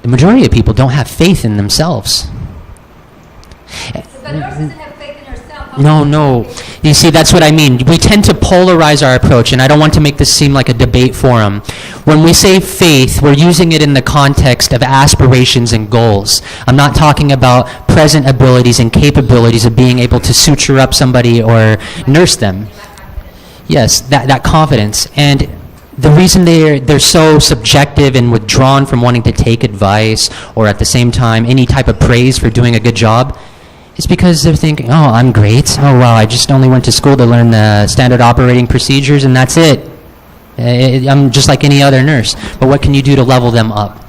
The majority of people don't have faith in themselves. The nurse doesn't have faith in herself. No. You see, that's what I mean. We tend to polarize our approach, and I don't want to make this seem like a debate forum. When we say faith, we're using it in the context of aspirations and goals. I'm not talking about present abilities and capabilities of being able to suture up somebody or nurse them. Yes, that confidence. And the reason they're so subjective and withdrawn from wanting to take advice or at the same time any type of praise for doing a good job is because they're thinking, oh, I'm great. Oh, wow, I just only went to school to learn the standard operating procedures and that's it. I'm just like any other nurse. But what can you do to level them up?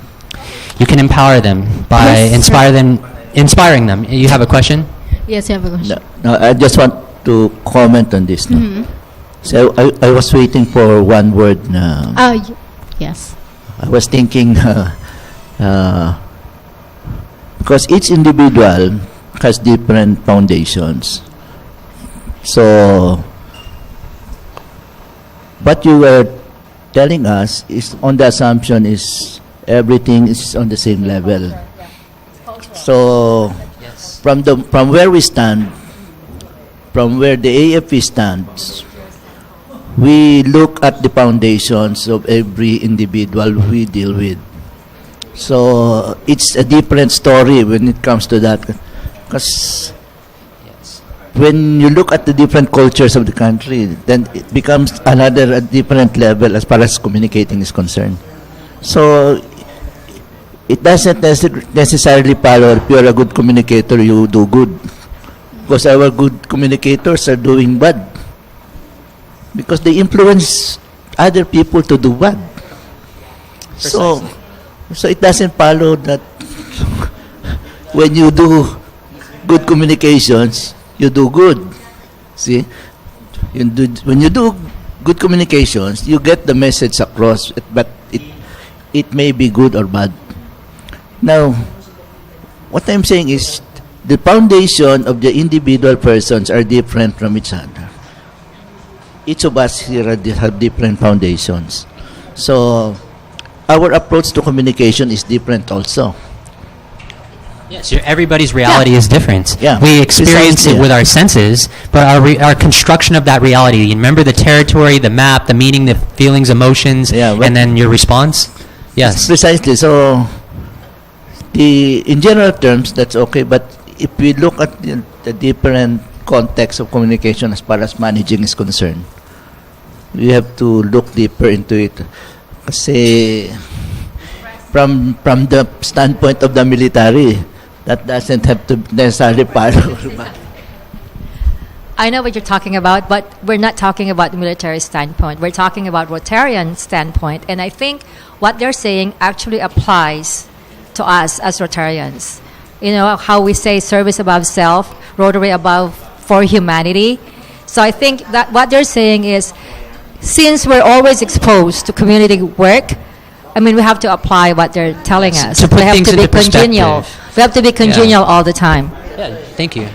You can empower them by inspiring them. You have a question? Yes, I have a question. No, I just want to comment on this. No? Mm-hmm. So I was waiting for one word. Yes. I was thinking because each individual has different foundations. So what you were telling us is on the assumption is everything is on the same level. So from where we stand, from where the AFP stands, we look at the foundations of every individual we deal with. So it's a different story when it comes to that. Because when you look at the different cultures of the country, then it becomes a different level as far as communicating is concerned. So it doesn't necessarily follow if you're a good communicator, you do good. Because our good communicators are doing bad. Because they influence other people to do bad. So it doesn't follow that when you do good communications, you do good. See? When you do good communications, you get the message across, but it may be good or bad. Now, what I'm saying is the foundation of the individual persons are different from each other. Each of us here have different foundations. So our approach to communication is different also. Yes, everybody's reality is different. Yeah, we experience precisely, it with our senses, but our construction of that reality, you remember the territory, the map, the meaning, the feelings, emotions, and then your response? Yes. Precisely. So in general terms, that's okay, but if we look at the different context of communication as far as managing is concerned, we have to look deeper into it. Kasi from the standpoint of the military, that doesn't have to necessarily follow. I know what you're talking about, but we're not talking about the military standpoint. We're talking about Rotarian standpoint. And I think what they're saying actually applies to us as Rotarians. You know, how we say service above self, Rotary above for humanity. So I think that what they're saying is, since we're always exposed to community work, I mean, we have to apply what they're telling us. To put we have things to be into congenial. perspective. We have to be congenial all the time. Yeah, thank you.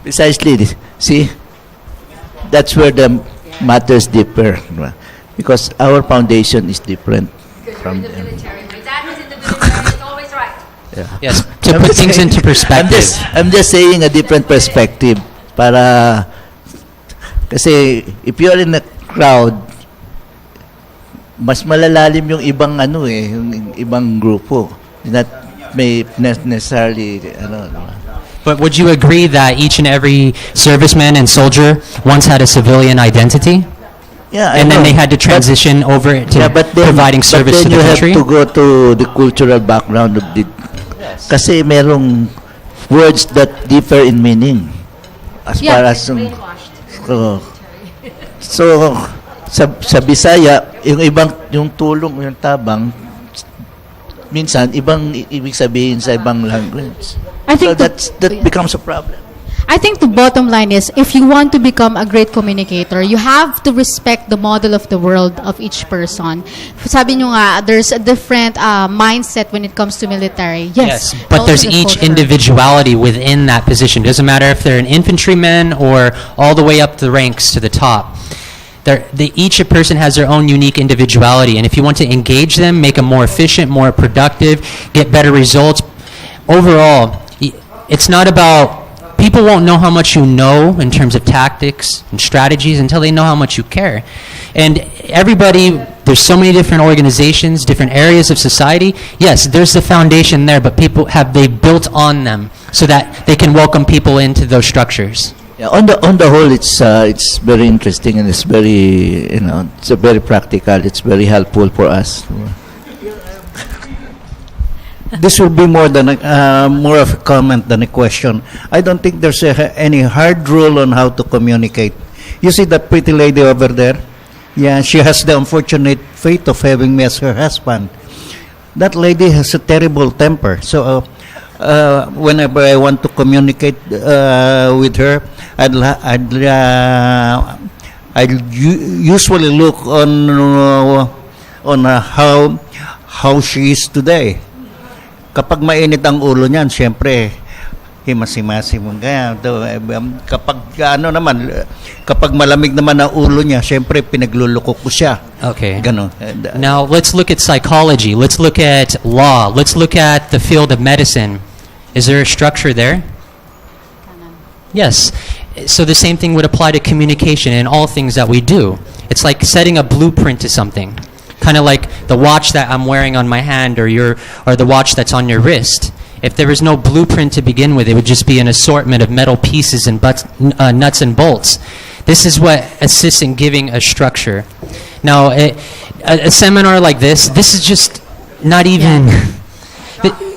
Precisely. See, that's where the matters differ. Because our foundation is different from them. My dad was in the military, he's always right. Yeah. Yes, to put things into perspective. I'm just saying a different perspective. Kasi if you're in a crowd, mas malalalim yung yung ibang grupo. Not may necessarily But would you agree that each and every serviceman and soldier once had a civilian identity? Yeah, and then they had to transition over to providing service to the country? You have to go to the cultural background of the... Kasi merong words that differ in meaning. As far as... So sa Bisaya, yung tulong, yung tabang, minsan ibang ibig sabihin sa ibang language. So that becomes a problem. I think the bottom line is, if you want to become a great communicator, you have to respect the model of the world of each person. Sabi nyo nga, there's a different mindset when it comes to military. Yes, but there's each individuality within that position. Doesn't matter if they're an infantryman or all the way up the ranks to the top. Each person has their own unique individuality, and if you want to engage them, make them more efficient, more productive, get better results, overall, it's not about, people won't know how much you know in terms of tactics and strategies until they know how much you care. And everybody, there's so many different organizations, different areas of society. Yes, there's the foundation there, but they built on them so that they can welcome people into those structures. Yeah, on the whole, it's very interesting, and it's very, it's very practical. It's very helpful for us. This will be more of a comment than a question. I don't think there's any hard rule on how to communicate. You see that pretty lady over there? Yeah, she has the unfortunate fate of having me as her husband. That lady has a terrible temper. So whenever I want to communicate with her, I'd usually look on how she is today. Kapag mainit ang ulo niyan, siyempre, himas-himasi mo. Kapag malamig naman ang ulo niya, siyempre, pinaglulukok ko siya. Okay. Ganon. Now, let's look at psychology. Let's look at law. Let's look at the field of medicine. Is there a structure there? Yes. So the same thing would apply to communication in all things that we do. It's like setting a blueprint to something. Kind of like the watch that I'm wearing on my hand or the watch that's on your wrist. If there was no blueprint to begin with, it would just be an assortment of metal pieces and nuts and bolts. This is what assists in giving a structure. Now, a seminar like this is just not even...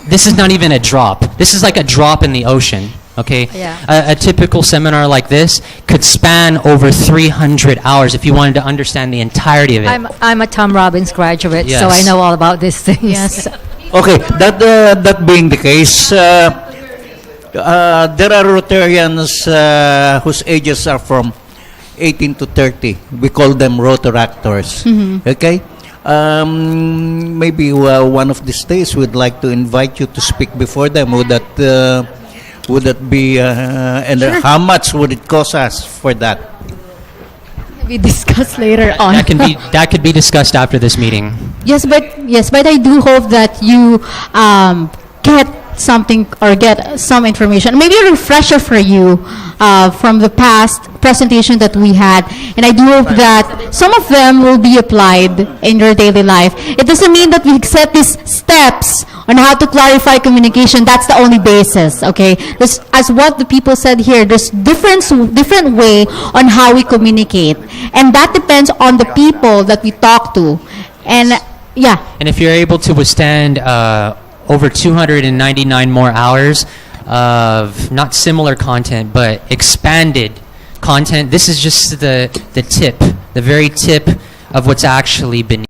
This is not even a drop. This is like a drop in the ocean. Okay, Yeah. a typical seminar like this could span over 300 hours if you wanted to understand the entirety of it. I'm a Tom Robbins graduate, Yes. so I know all about these things. Yes. Okay, that being the case, there are Rotarians whose ages are from 18 to 30. We call them Rotaractors. Okay? Maybe one of these days we'd like to invite you to speak before them. Would that be, and Sure. how much would it cost us for that? We discuss later on. That could be discussed after this meeting. Yes, but I do hope that you get something or get some information, maybe a refresher for you from the past presentation that we had, and I do hope that some of them will be applied in your daily life. It doesn't mean that we set these steps on how to clarify communication. That's the only basis, okay? As what the people said here, there's different way on how we communicate, and that depends on the people that we talk to, and yeah. And if you're able to withstand over 299 more hours of not similar content, but expanded content, this is just the tip, the very tip of what's actually beneath.